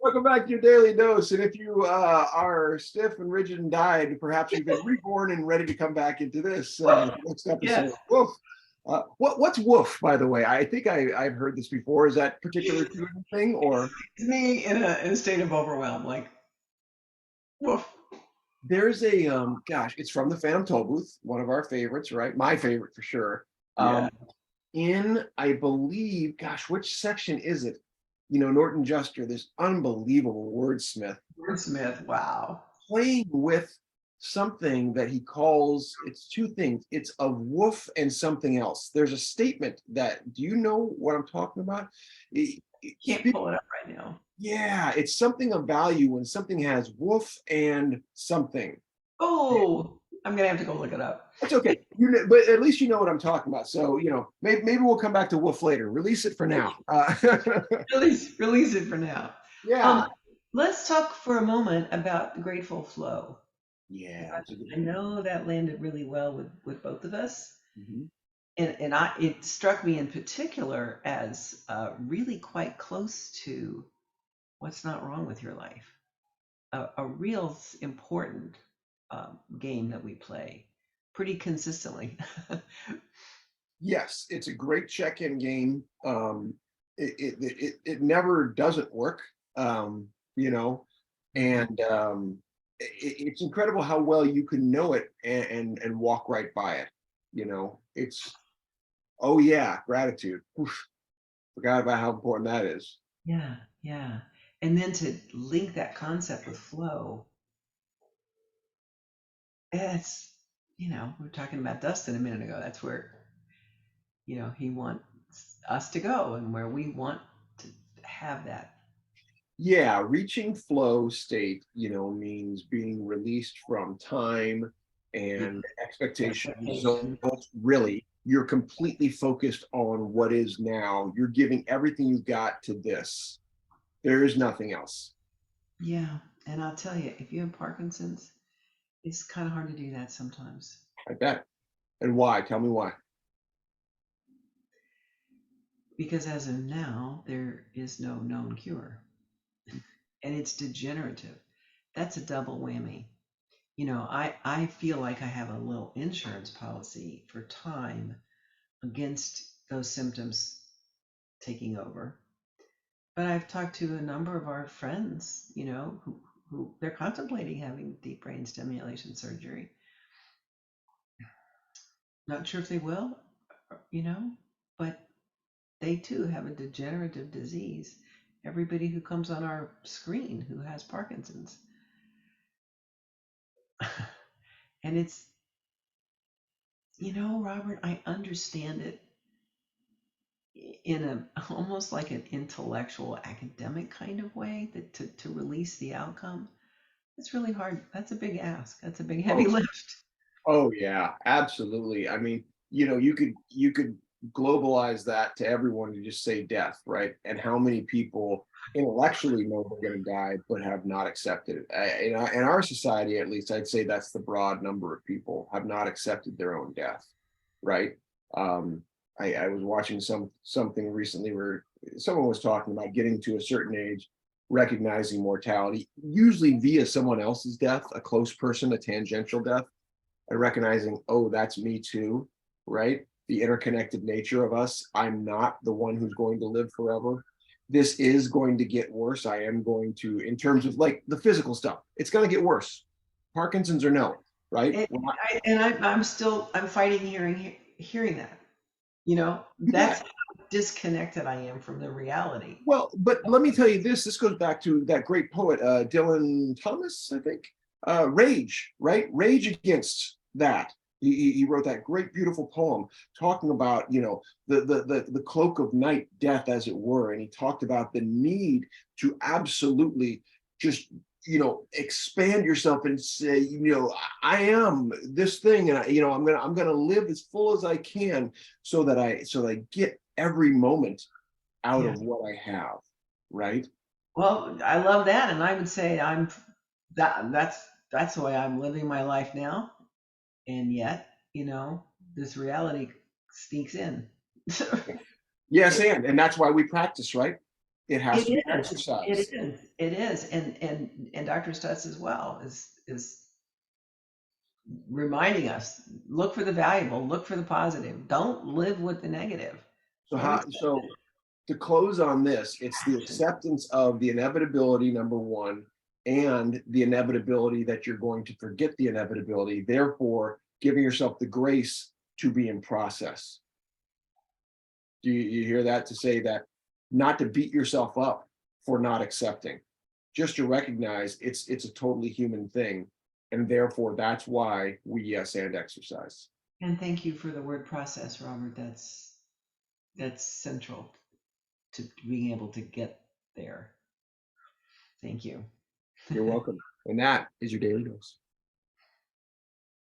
Welcome back to your daily dose. And if you are stiff and rigid and died, perhaps you've been reborn and ready to come back into this next episode. Yes. Woof. What's woof, by the way? I think I've heard this before. Is that particular thing or? It's me in a state of overwhelm, like, woof. There's a gosh, it's from the Phantom Tollbooth, one of our favorites, right? My favorite for sure. Yeah. In I believe, gosh, which section is it? You know, Norton Juster, this unbelievable wordsmith, Wordsmith, wow. playing with something that he calls, it's two things. It's a woof and something else. There's a statement that, do you know what I'm talking about? Can't pull it up right now. Yeah, it's something of value when something has woof and something. Oh, I'm gonna have to go look it up. That's okay. You know, but at least you know what I'm talking about. So, you know, maybe we'll come back to woof later. Release it for now. Release it for now. Yeah. Let's talk for a moment about the Grateful Flow. Yeah. I know that landed really well with both of us. Mhm. And it struck me in particular as really quite close to what's not wrong with your life. A real important game that we play pretty consistently. Yes, it's a great check-in game. It never doesn't work, you know, and it's incredible how well you can know it and walk right by it. You know, it's oh yeah, gratitude. Oof, forgot about how important that is. Yeah, yeah. And then to link that concept with flow, it's, we were talking about Dustin a minute ago. That's where, he wants us to go and where we want to have that. Yeah, reaching flow state, you know, means being released from time and expectations. So Expectation. really, you're completely focused on what is now. You're giving everything you got to this. There is nothing else. Yeah. And I'll tell you, if you have Parkinson's, it's kind of hard to do that sometimes. I bet. And why? Tell me why. Because as of now, there is no known cure and it's degenerative. That's a double whammy. I feel like I have a little insurance policy for time against those symptoms taking over. But I've talked to a number of our friends, who they're contemplating having deep brain stimulation surgery. Not sure if they will, but they too have a degenerative disease. Everybody who comes on our screen who has Parkinson's. And it's, Robert, I understand it in a almost like an intellectual academic kind of way that to release the outcome. It's really hard. That's a big ask. That's a big heavy Oh, lift. oh yeah, absolutely. I mean, you know, you could globalize that to everyone to just say death, right? And how many people intellectually know they're going to die but have not accepted it. In our society, at least, I'd say that's the broad number of people have not accepted their own death, right? Um, I was watching something recently where someone was talking about getting to a certain age, recognizing mortality, usually via someone else's death, a close person, a tangential death, and recognizing, oh, that's me too, right? The interconnected nature of us. I'm not the one who's going to live forever. This is going to get worse. I am going to, in terms of like the physical stuff, it's going to get worse. Parkinson's or no, right? I'm fighting hearing that. Yeah. That's how disconnected I am from the reality. Well, but let me tell you this. This goes back to that great poet, Dylan Thomas, I think. Rage, right? Rage against that. He wrote that great, beautiful poem talking about, you know, the cloak of night, death, as it were. And he talked about the need to absolutely just, you know, expand yourself and say, you know, I am this thing, and you know, I'm gonna live as full as I can, so that I get every moment out Yeah. of what I have, right? Well, I love that, and I would say that's the way I'm living my life now. And yet, this reality sneaks in. Yes, It- and that's why we practice, right? It has It to be is. It exercise. is. It is. And Dr. Stutz as well is reminding us, look for the valuable, look for the positive. Don't live with the negative. So Don't how, accept so to close on this, it's the action. acceptance of the inevitability, number one, and the inevitability that you're going to forget the inevitability, therefore giving yourself the grace to be in process. Do you hear that? To say that, not to beat yourself up for not accepting, just to recognize it's a totally human thing, and therefore that's why we yes and exercise. And thank you for the word process, Robert. That's central to being able to get there. Thank you. You're welcome. And that is your daily dose.